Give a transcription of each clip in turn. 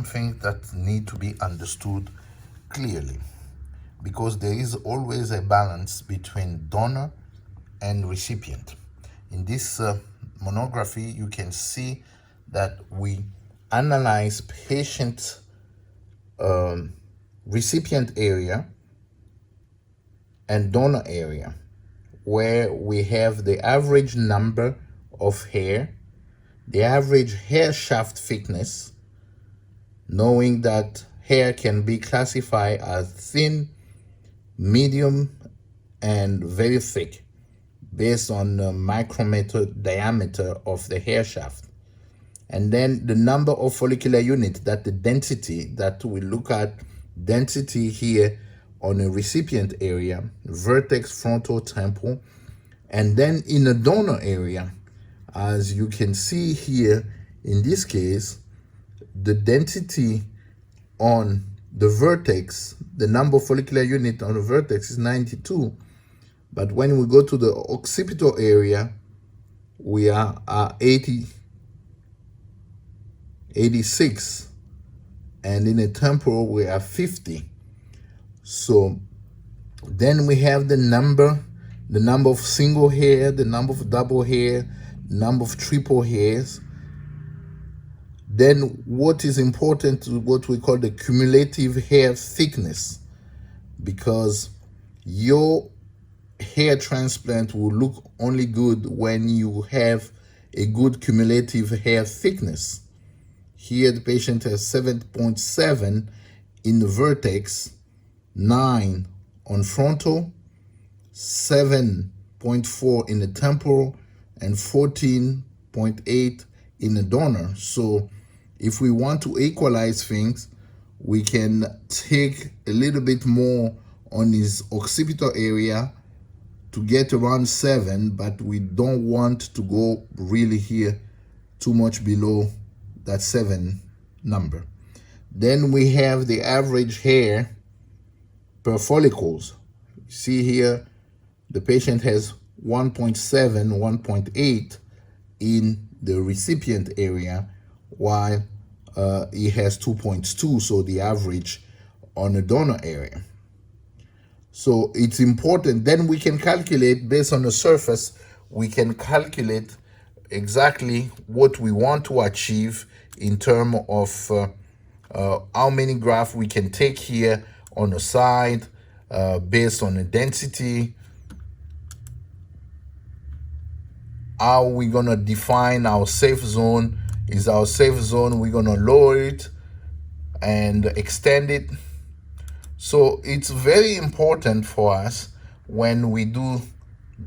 something that need to be understood clearly, because there is always a balance between donor and recipient. In this monography, you can see that we analyze patient recipient area and donor area, where we have the average number of hair, the average hair shaft thickness, knowing that hair can be classified as thin, medium, and very thick based on the micrometer diameter of the hair shaft. And then the number of follicular units, that the density that we look at, density here on a recipient area, vertex, frontal, temporal. And then in the donor area, as you can see here, in this case, the density on the vertex, the number of follicular unit on the vertex is 92. But when we go to the occipital area, we are at 86. And in the temporal, we are 50. So then we have the number of single hair, the number of double hair, number of triple hairs. Then what is important to what we call the cumulative hair thickness, because your hair transplant will look only good when you have a good cumulative hair thickness. Here the patient has 7.7 in the vertex, 9 on frontal, 7.4 in the temporal, and 14.8 in the donor. So if we want to equalize things, we can take a little bit more on his occipital area to get around 7, but we don't want to go really here too much below that 7 number. Then we have the average hair per follicles. See here, the patient has 1.7, 1.8 in the recipient area, while he has 2.2, so the average on the donor area. So it's important. Then we can calculate, based on the surface, we can calculate exactly what we want to achieve in terms of how many grafts we can take here on the side based on the density. How we gonna define our safe zone? Is our safe zone, we're gonna lower it and extend it. So it's very important for us when we do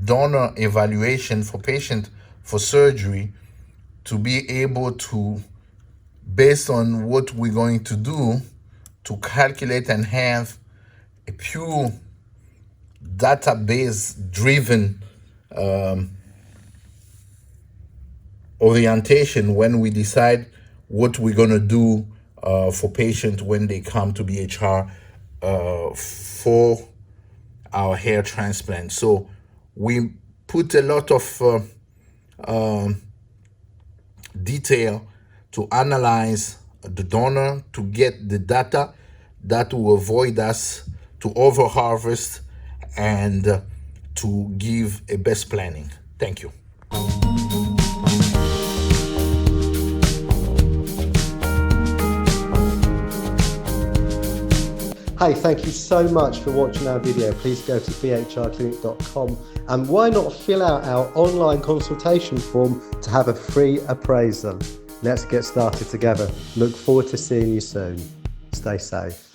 donor evaluation for patient for surgery to be able to, based on what we're going to do, to calculate and have a pure database driven orientation when we decide what we're going to do for patients when they come to BHR for our hair transplant. So we put a lot of detail to analyze the donor to get the data that will avoid us to over harvest and to give a best planning. Thank you. Hey, thank you so much for watching our video. Please go to bhrclinic.com and why not fill out our online consultation form to have a free appraisal. Let's get started together. Look forward to seeing you soon. Stay safe.